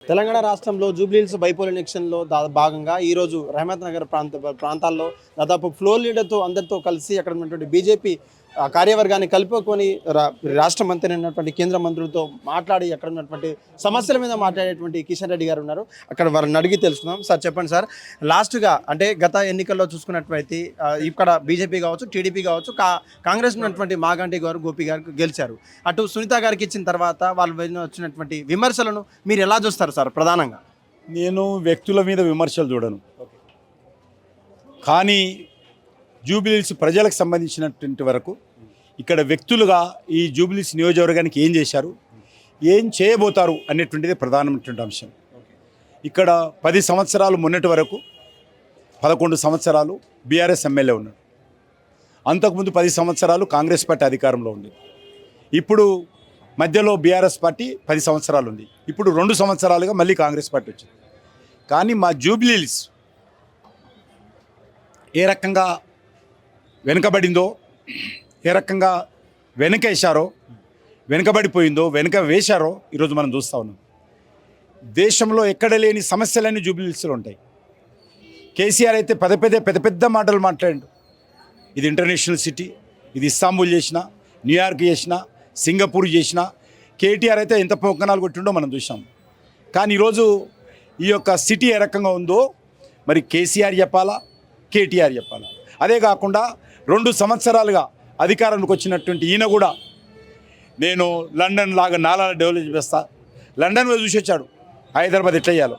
తెలంగాణ రాష్ట్రంలో జూబ్లీహిల్స్ బైపోల్ ఎలక్షన్లో భాగంగా ఈరోజు రహమత్ నగర్ ప్రాంతాల్లో దాదాపు ఫ్లోర్ లీడర్తో అందరితో కలిసి అక్కడ ఉన్నటువంటి బీజేపీ కార్యవర్గాన్ని కలుపుకొని రాష్ట్ర మంత్రి అయినటువంటి కేంద్ర మంత్రులతో మాట్లాడి అక్కడ ఉన్నటువంటి సమస్యల మీద మాట్లాడేటువంటి కిషన్ రెడ్డి గారు ఉన్నారు. అక్కడ వారిని అడిగి తెలుసుకుందాం. సార్ చెప్పండి సార్, లాస్ట్గా అంటే గత ఎన్నికల్లో చూసుకున్నట్లయితే ఇక్కడ బీజేపీ కావచ్చు, టీడీపీ కావచ్చు, కాంగ్రెస్ ఉన్నటువంటి మాగంటి గారు, గోపి గారు గెలిచారు. అటు సునీత గారికి ఇచ్చిన తర్వాత వాళ్ళు వచ్చినటువంటి విమర్శలను మీరు ఎలా చూస్తారు సార్? ప్రధానంగా నేను వ్యక్తుల మీద విమర్శలు చూడను, కానీ జూబ్లీహిల్స్ ప్రజలకు సంబంధించినటువంటి వరకు ఇక్కడ వ్యక్తులుగా ఈ జూబ్లీహిల్స్ నియోజకవర్గానికి ఏం చేశారు, ఏం చేయబోతారు అనేటువంటిది ప్రధానమైనటువంటి అంశం. ఇక్కడ 10 సంవత్సరాలు మొన్నటి వరకు 11 సంవత్సరాలు బీఆర్ఎస్ ఎమ్మెల్యే ఉన్నాడు. అంతకుముందు 10 సంవత్సరాలు కాంగ్రెస్ పార్టీ అధికారంలో ఉంది. ఇప్పుడు మధ్యలో బీఆర్ఎస్ పార్టీ 10 సంవత్సరాలు ఉంది. ఇప్పుడు 2 సంవత్సరాలుగా మళ్ళీ కాంగ్రెస్ పార్టీ వచ్చింది. కానీ మా జూబ్లీహిల్స్ ఏ రకంగా వెనుకబడిందో, ఏ రకంగా వెనకేశారో, వెనుకబడిపోయిందో, వెనుక వేశారో ఈరోజు మనం చూస్తూ ఉన్నాం. దేశంలో ఎక్కడ లేని సమస్యలన్నీ జూబ్లీహిల్స్లో ఉంటాయి. కేసీఆర్ అయితే పెద్ద పెద్ద మాటలు మాట్లాడాడు. ఇది ఇంటర్నేషనల్ సిటీ, ఇది ఇస్తాంబుల్ చేసిన, న్యూయార్క్ చేసిన, సింగపూర్ చేసిన. కేటీఆర్ అయితే ఎంత పొంకనాలు కొట్టిండో మనం చూసాం. కానీ ఈరోజు ఈ యొక్క సిటీ ఏ రకంగా ఉందో మరి కేసీఆర్ చెప్పాలా, కేటీఆర్ చెప్పాలా. అదే కాకుండా 2 సంవత్సరాలుగా అధికారంలోకి వచ్చినటువంటి ఈయన కూడా నేను లండన్ లాగా నాలా డెవలప్ చేస్తా, లండన్ చూసి వచ్చాడు, హైదరాబాద్ ఎట్లా చేయాలో.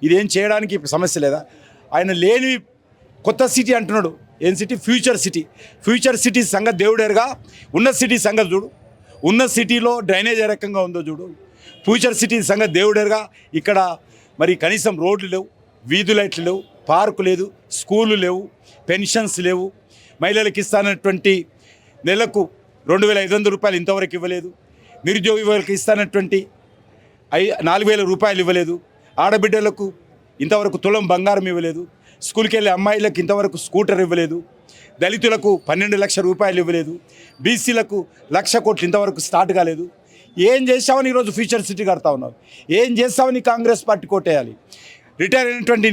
ఇదేం చేయడానికి సమస్య లేదా? ఆయన లేని కొత్త సిటీ అంటున్నాడు. ఏం city? Future city. Future city సంగతి దేవుడేరుగా, ఉన్న సిటీ సంగతి చూడు. ఉన్న సిటీలో డ్రైనేజ్ ఏ రకంగా ఉందో చూడు. ఫ్యూచర్ సిటీ సంగతి దేవుడేరుగా. ఇక్కడ మరి కనీసం రోడ్లు లేవు, వీధి లైట్లు లేవు, పార్కు లేదు, స్కూళ్ళు లేవు, పెన్షన్స్ లేవు. మహిళలకు ఇస్తానటువంటి నెలకు 2,500 రూపాయలు ఇంతవరకు ఇవ్వలేదు. నిరుద్యోగ యువకులకు ఇస్తానటువంటి 4,000 రూపాయలు ఇవ్వలేదు. ఆడబిడ్డలకు ఇంతవరకు తులం బంగారం ఇవ్వలేదు. స్కూల్కి వెళ్ళే అమ్మాయిలకు ఇంతవరకు స్కూటర్ ఇవ్వలేదు. దళితులకు 12 లక్షల రూపాయలు ఇవ్వలేదు. బీసీలకు 1,00,000 కోట్లు ఇంతవరకు స్టార్ట్ కాలేదు. ఏం చేసామని ఈరోజు ఫ్యూచర్ సిటీ కడతా ఉన్నారు? ఏం చేస్తామని కాంగ్రెస్ పార్టీ కోటేయాలి? రిటైర్ అయినటువంటి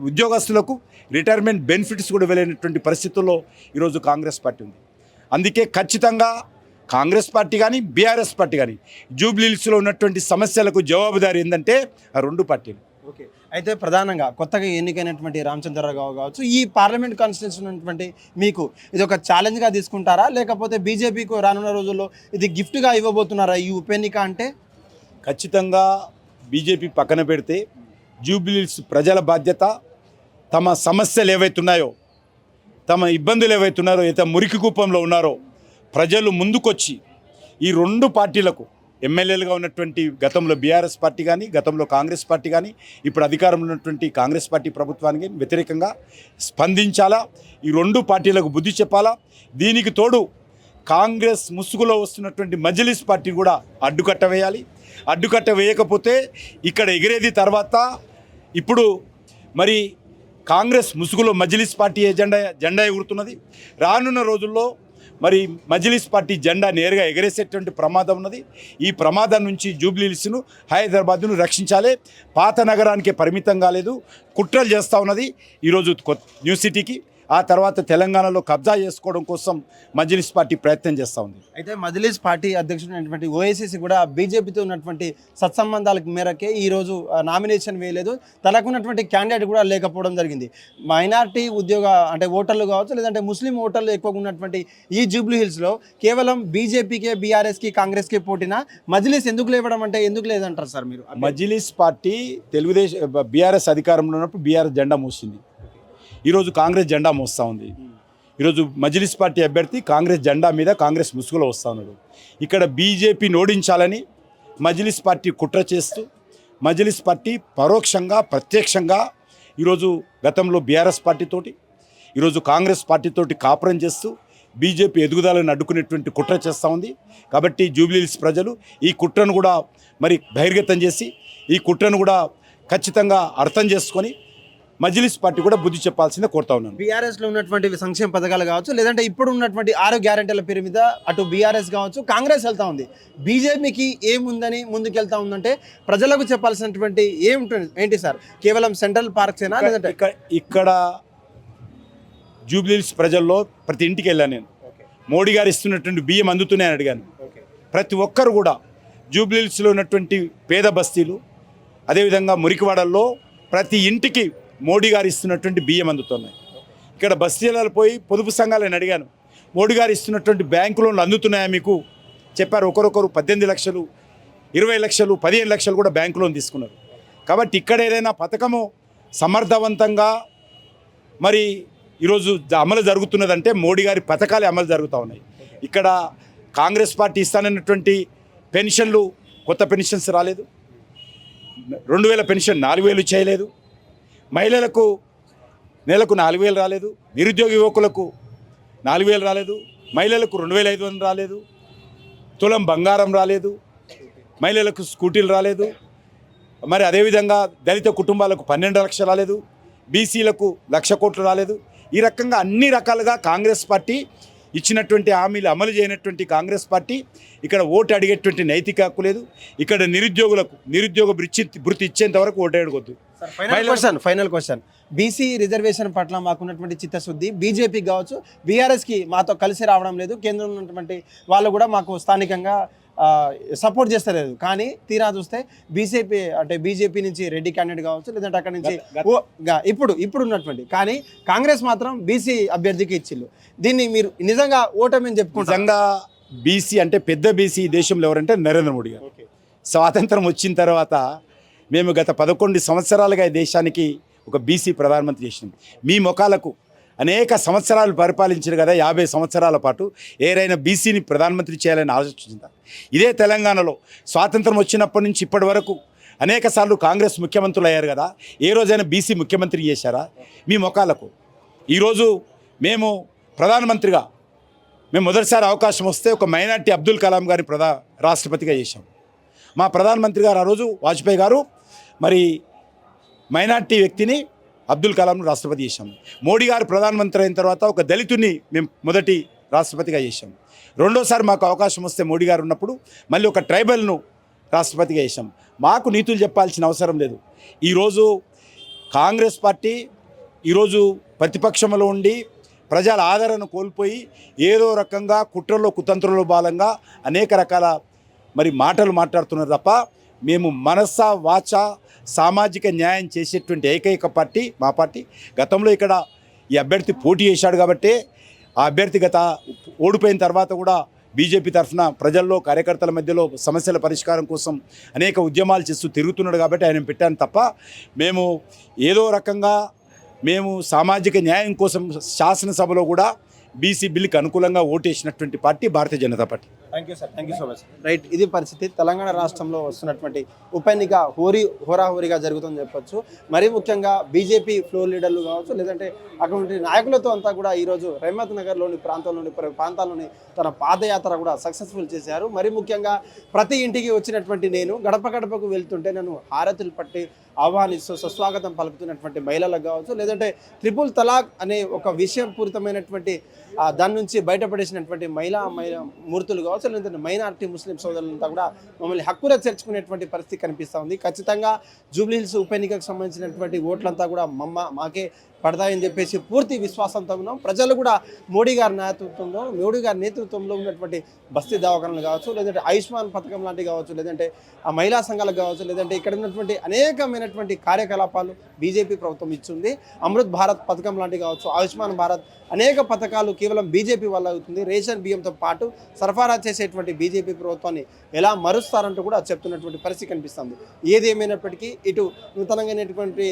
ఉద్యోగస్తులకు రిటైర్మెంట్ బెనిఫిట్స్ కూడా ఇవ్వలేనటువంటి పరిస్థితుల్లో ఈరోజు కాంగ్రెస్ పార్టీ ఉంది. అందుకే ఖచ్చితంగా కాంగ్రెస్ పార్టీ కానీ బీఆర్ఎస్ పార్టీ కానీ జూబ్లీహిల్స్లో ఉన్నటువంటి సమస్యలకు జవాబుదారి ఏంటంటే ఆ 2 పార్టీలు. ఓకే, అయితే ప్రధానంగా కొత్తగా ఎన్నికైనటువంటి రామచంద్రరావు కావచ్చు, ఈ పార్లమెంట్ కాన్స్టిట్యూన్సీ ఉన్నటువంటి మీకు ఇది ఒక ఛాలెంజ్గా తీసుకుంటారా, లేకపోతే బీజేపీకి రానున్న రోజుల్లో ఇది గిఫ్ట్గా ఇవ్వబోతున్నారా ఈ ఉప ఎన్నిక? అంటే ఖచ్చితంగా బీజేపీ పక్కన పెడితే జూబ్లీహిల్స్ ప్రజల బాధ్యత, తమ సమస్యలు ఏవైతున్నాయో, తమ ఇబ్బందులు ఏవైతున్నారో, అయితే మురికి కూపంలో ఉన్నారో ప్రజలు ముందుకొచ్చి ఈ 2 పార్టీలకు ఎమ్మెల్యేలుగా ఉన్నటువంటి గతంలో బీఆర్ఎస్ పార్టీ కానీ, గతంలో కాంగ్రెస్ పార్టీ కానీ, ఇప్పుడు అధికారంలో ఉన్నటువంటి కాంగ్రెస్ పార్టీ ప్రభుత్వానికి వ్యతిరేకంగా స్పందించాలా. ఈ 2 పార్టీలకు బుద్ధి చెప్పాలా. దీనికి తోడు కాంగ్రెస్ ముసుగులో వస్తున్నటువంటి మజ్లిస్ పార్టీ కూడా అడ్డుకట్ట వేయాలి. అడ్డుకట్ట వేయకపోతే ఇక్కడ ఎగిరేది తర్వాత ఇప్పుడు మరి కాంగ్రెస్ ముసుగులో మజ్లిస్ పార్టీ జెండా ఎగురుతున్నది. రానున్న రోజుల్లో మరి మజ్లిస్ పార్టీ జెండా నేరుగా ఎగరేసేటువంటి ప్రమాదం ఉన్నది. ఈ ప్రమాదం నుంచి జూబ్లీహిల్స్ను, హైదరాబాద్ను రక్షించాలి. పాత నగరానికి పరిమితం కాలేదు, కుట్రలు చేస్తూ ఉన్నది ఈరోజు న్యూ సిటీకి. ఆ తర్వాత తెలంగాణలో కబ్జా చేసుకోవడం కోసం మజ్లిస్ పార్టీ ప్రయత్నం చేస్తూ ఉంది. అయితే మజ్లిస్ పార్టీ అధ్యక్షుడైనటువంటి ఓఐసీసీ కూడా బీజేపీతో ఉన్నటువంటి సత్సంబంధాల మేరకే ఈరోజు నామినేషన్ వేయలేదు. తనకున్నటువంటి క్యాండిడేట్ కూడా లేకపోవడం జరిగింది. మైనారిటీ అంటే ఓటర్లు కావచ్చు, లేదంటే ముస్లిం ఓటర్లు ఎక్కువగా ఉన్నటువంటి ఈ జూబ్లీహిల్స్లో కేవలం బీజేపీకే, బీఆర్ఎస్కి, కాంగ్రెస్కి పోటీనా? మజ్లిస్ ఎందుకు లేవడం అంటే ఎందుకు లేదంటారు సార్ మీరు? మజ్లిస్ పార్టీ బీఆర్ఎస్ అధికారంలో ఉన్నప్పుడు బీఆర్ఎస్ జెండా మోసింది. ఈరోజు కాంగ్రెస్ జెండా మోస్తూ ఉంది. ఈరోజు మజ్లిస్ పార్టీ అభ్యర్థి కాంగ్రెస్ జెండా మీద కాంగ్రెస్ ముసుగులో వస్తూ ఉన్నాడు. ఇక్కడ బీజేపీని ఓడించాలని మజ్లిస్ పార్టీ కుట్ర చేస్తూ, మజ్లిస్ పార్టీ పరోక్షంగా ప్రత్యక్షంగా ఈరోజు గతంలో బీఆర్ఎస్ పార్టీతోటి, ఈరోజు కాంగ్రెస్ పార్టీతోటి కాపురం చేస్తూ బీజేపీ ఎదుగుదలను అడ్డుకునేటువంటి కుట్ర చేస్తూ ఉంది. కాబట్టి జూబ్లీహిల్స్ ప్రజలు ఈ కుట్రను కూడా మరి బహిర్గతం చేసి, ఈ కుట్రను కూడా ఖచ్చితంగా అర్థం చేసుకొని మజ్లిస్ పార్టీ కూడా బుద్ధి చెప్పాల్సిందే కోరుతా ఉన్నాను. బీఆర్ఎస్ లో ఉన్నటువంటి సంక్షేమ పథకాలు కావచ్చు, లేదంటే ఇప్పుడు ఉన్నటువంటి 6 గ్యారెంటీల పేరు మీద అటు బీఆర్ఎస్ కావచ్చు, కాంగ్రెస్ వెళ్తా ఉంది. బీజేపీకి ఏముందని ముందుకెళ్తా ఉందంటే ప్రజలకు చెప్పాల్సినటువంటి ఏంటి సార్? కేవలం సెంట్రల్ పార్క్స్ ఏనా, లేదంటే ఇక్కడ జూబ్లీహిల్స్ ప్రజల్లో ప్రతి ఇంటికి వెళ్ళాను నేను. మోడీ గారు ఇస్తున్నటువంటి బియ్యం అందుతున్నాయని అడిగాను. ప్రతి ఒక్కరు కూడా జూబ్లీహిల్స్లో ఉన్నటువంటి పేద బస్తీలు, అదేవిధంగా మురికివాడల్లో ప్రతి ఇంటికి మోడీ గారు ఇస్తున్నటువంటి బియ్యం అందుతున్నాయి. ఇక్కడ బస్తీలలో పోయి పొదుపు సంఘాలను అడిగాను, మోడీ గారు ఇస్తున్నటువంటి బ్యాంకు లోన్లు అందుతున్నాయా మీకు? చెప్పారు. ఒకరొకరు 18 లక్షలు, 20 లక్షలు, 15 లక్షలు కూడా బ్యాంకు లోన్ తీసుకున్నారు. కాబట్టి ఇక్కడ ఏదైనా పథకము సమర్థవంతంగా మరి ఈరోజు అమలు జరుగుతున్నదంటే మోడీ గారి పథకాలే అమలు జరుగుతూ ఉన్నాయి. ఇక్కడ కాంగ్రెస్ పార్టీ ఇస్తానన్నటువంటి పెన్షన్లు, కొత్త పెన్షన్స్ రాలేదు. 2000 పెన్షన్ 4000 చేయలేదు. మహిళలకు నెలకు 4000 రాలేదు. నిరుద్యోగ యువకులకు 4000 రాలేదు. మహిళలకు 2500 రాలేదు. తులం బంగారం రాలేదు. మహిళలకు స్కూటీలు రాలేదు. మరి అదేవిధంగా దళిత కుటుంబాలకు 12 లక్షలు రాలేదు. బీసీలకు 1,00,000 కోట్లు రాలేదు. ఈ రకంగా అన్ని రకాలుగా కాంగ్రెస్ పార్టీ ఇచ్చినటువంటి హామీలు అమలు చేయనటువంటి కాంగ్రెస్ పార్టీ ఇక్కడ ఓటు అడిగేటువంటి నైతిక హక్కు లేదు. ఇక్కడ నిరుద్యోగ భృతి ఇచ్చేంత వరకు ఓటు అడగొద్దు. ఫైనల్ క్వశ్చన్, బీసీ రిజర్వేషన్ పట్ల మాకున్నటువంటి చిత్తశుద్ధి బీజేపీకి కావచ్చు, బీఆర్ఎస్కి మాతో కలిసి రావడం లేదు. కేంద్రంలో ఉన్నటువంటి వాళ్ళు కూడా మాకు స్థానికంగా సపోర్ట్ చేస్తలేదు. కానీ తీరా చూస్తే బీజేపీ నుంచి రెడ్డి క్యాండిడేట్ కావచ్చు, లేదంటే అక్కడ నుంచి ఇప్పుడు ఉన్నటువంటి, కానీ కాంగ్రెస్ మాత్రం బీసీ అభ్యర్థికి ఇచ్చిళ్ళు. దీన్ని మీరు నిజంగా ఓటమని చెప్పుకుంటారు? నిజంగా బీసీ అంటే పెద్ద బీసీ దేశంలో ఎవరంటే నరేంద్ర మోడీ గారు. స్వాతంత్రం వచ్చిన తర్వాత మేము గత 11 సంవత్సరాలుగా ఈ దేశానికి ఒక బీసీ ప్రధానమంత్రి చేసినాం. మీ ముఖాలకు అనేక సంవత్సరాలు పరిపాలించారు కదా, 50 సంవత్సరాల పాటు ఏరైనా బీసీని ప్రధానమంత్రి చేయాలని ఆలోచించిందా? ఇదే తెలంగాణలో స్వాతంత్రం వచ్చినప్పటి నుంచి ఇప్పటి వరకు అనేక సార్లు కాంగ్రెస్ ముఖ్యమంత్రులు అయ్యారు కదా, ఏ రోజైనా బీసీ ముఖ్యమంత్రి చేశారా? మీ ముఖాలకు. ఈరోజు మేము ప్రధానమంత్రిగా మేము మొదటిసారి అవకాశం వస్తే ఒక మైనార్టీ అబ్దుల్ కలాం గారిని రాష్ట్రపతిగా చేశాం. మా ప్రధానమంత్రి గారు ఆ రోజు వాజ్పేయి గారు మరి మైనార్టీ వ్యక్తిని అబ్దుల్ కలాంను రాష్ట్రపతి చేశాం. మోడీ గారు ప్రధానమంత్రి అయిన తర్వాత ఒక దళితుని మేము మొదటి రాష్ట్రపతిగా చేశాం. రెండోసారి మాకు అవకాశం వస్తే మోడీ గారు ఉన్నప్పుడు మళ్ళీ ఒక ట్రైబల్ను రాష్ట్రపతిగా చేశాం. మాకు నీతులు చెప్పాల్సిన అవసరం లేదు. ఈరోజు కాంగ్రెస్ పార్టీ ఈరోజు ప్రతిపక్షంలో ఉండి ప్రజల ఆదరణ కోల్పోయి ఏదో రకంగా కుట్రలో కుతంత్రంలో భాగంగా అనేక రకాల మరి మాటలు మాట్లాడుతున్నారు తప్ప మేము మనస వాచ సామాజిక న్యాయం చేసేటువంటి ఏకైక పార్టీ మా పార్టీ. గతంలో ఇక్కడ ఈ అభ్యర్థి పోటీ చేశాడు కాబట్టి ఆ అభ్యర్థి ఓడిపోయిన తర్వాత కూడా బీజేపీ తరఫున ప్రజల్లో కార్యకర్తల మధ్యలో సమస్యల పరిష్కారం కోసం అనేక ఉద్యమాలు చేస్తూ తిరుగుతున్నాడు కాబట్టి ఆయన పెట్టాను తప్ప మేము ఏదో రకంగా మేము సామాజిక న్యాయం కోసం శాసనసభలో కూడా బీసీ బిల్లుకి అనుకూలంగా ఓటేసినటువంటి party Bharatiya Janata party. Thank you sir, thank you so much. Right, ఇది పరిస్థితి. తెలంగాణ రాష్ట్రంలో వస్తున్నటువంటి ఉప ఎన్నిక హోరాహోరీగా జరుగుతుందని చెప్పొచ్చు. మరీ ముఖ్యంగా బీజేపీ ఫ్లోర్ లీడర్లు కావచ్చు, లేదంటే అటువంటి నాయకులతో అంతా కూడా ఈరోజు రహమత్ నగర్లోని ప్రాంతాల్లోని తన పాదయాత్ర కూడా సక్సెస్ఫుల్ చేశారు. మరీ ముఖ్యంగా ప్రతి ఇంటికి వచ్చినటువంటి నేను గడప గడపకు వెళ్తుంటే నన్ను హారతులు పట్టి ఆహ్వానిస్తూ సుస్వాగతం పలుకుతున్నటువంటి మహిళలకు కావచ్చు, లేదంటే ట్రిపుల్ తలాక్ అనే ఒక విషయపూరితమైనటువంటి దాని నుంచి బయటపడేసినటువంటి మహిళా మూర్తులు కావచ్చు, లేదంటే మైనారిటీ ముస్లిం సోదరులంతా కూడా మమ్మల్ని హక్కున చేర్చుకునేటువంటి పరిస్థితి కనిపిస్తూ ఉంది. ఖచ్చితంగా జూబ్లీహిల్స్ ఉప ఎన్నికకు సంబంధించినటువంటి ఓట్లంతా కూడా మాకే పడతాయని చెప్పేసి పూర్తి విశ్వాసంతో ఉన్నాం. ప్రజలు కూడా మోడీ గారి నేతృత్వంలో ఉన్నటువంటి బస్తీ దవాఖానాలు కావచ్చు, లేదంటే ఆయుష్మాన్ పథకం లాంటివి కావచ్చు, లేదంటే ఆ మహిళా సంఘాలకు కావచ్చు, లేదంటే ఇక్కడ ఉన్నటువంటి అనేకమైనటువంటి కార్యకలాపాలు బీజేపీ ప్రభుత్వం ఇచ్చింది. అమృత్ భారత్ పథకం లాంటివి కావచ్చు, ఆయుష్మాన్ భారత్ అనేక పథకాలు కేవలం బీజేపీ వల్ల అవుతుంది. రేషన్ బియ్యంతో పాటు సరఫరా చేసేటువంటి బీజేపీ ప్రభుత్వాన్ని ఎలా మరుస్తారంటూ కూడా చెప్తున్నటువంటి పరిస్థితి కనిపిస్తుంది. ఏది ఏమైనప్పటికీ ఇటు నూతనంగానేటువంటి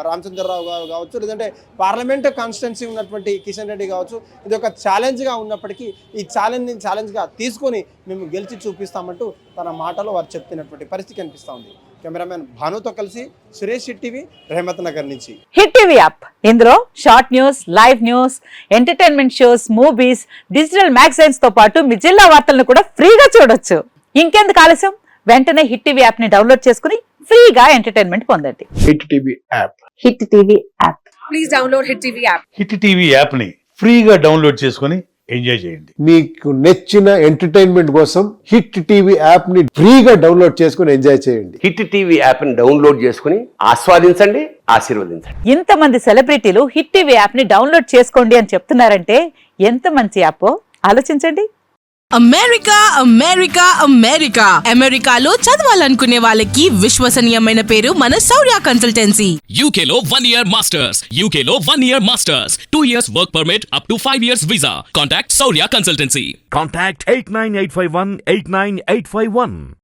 రామచంద్రరావు గారు కావచ్చు, లేదంటే పార్లమెంట్ కాన్స్టిట్యున్సీ ఉన్నటువంటి కిషన్ రెడ్డి కావచ్చు, ఇది ఒక ఛాలెంజ్గా ఉన్నప్పటికీ ఈ ఛాలెంజ్గా తీసుకొని మేము గెలిచి చూపిస్తామంటూ తన మాటలో వారు చెప్తున్నటువంటి పరిస్థితి కనిపిస్తూ ఉంది. కెమెరామెన్ భానుతో కలిసి సురేష్ హిట్టీవీ, రహమత్ నగర్ నుంచి. హిట్ టీవీ యాప్, ఇందులో short news, live news, entertainment shows, movies, digital magazines తో పాటు మీ జిల్లా వార్తలను కూడా ఫ్రీగా చూడొచ్చు. ఇంకెందుకు ఆలస్యం, వెంటనే హిట్ టీవీ యాప్ ని డౌన్లోడ్ చేసుకుని ఫ్రీగా ఎంటర్టైన్మెంట్ పొందండి. Hit TV app. Hit TV app. Please download Hit TV app. Hit TV యాప్ని ఫ్రీగా డౌన్లోడ్ చేసుకొని ఎంజాయ్ చేయండి. మీకు నచ్చిన ఎంటర్టైన్మెంట్ కోసం హిట్ టీవీ యాప్ ని ఫ్రీగా డౌన్లోడ్ చేసుకుని ఎంజాయ్ చేయండి. హిట్ టీవీ యాప్ని డౌన్లోడ్ చేసుకుని ఆస్వాదించండి, ఆశీర్వదించండి. ఇంతమంది సెలబ్రిటీలు హిట్ టీవీ యాప్ ని డౌన్లోడ్ చేసుకోండి అని చెప్తున్నారంటే ఎంత మంచి యాప్ ఆలోచించండి. అమెరికా అమెరికా అమెరికా అమెరికాలో చదవాలనుకునే వాళ్ళకి విశ్వసనీయమైన పేరు మన శౌర్య కన్సల్టెన్సీ. UK లో 1 year masters. UK లో 1 year masters. 2 years work permit up to 5 years visa. Contact Saurya Consultancy. Contact 89851 89851.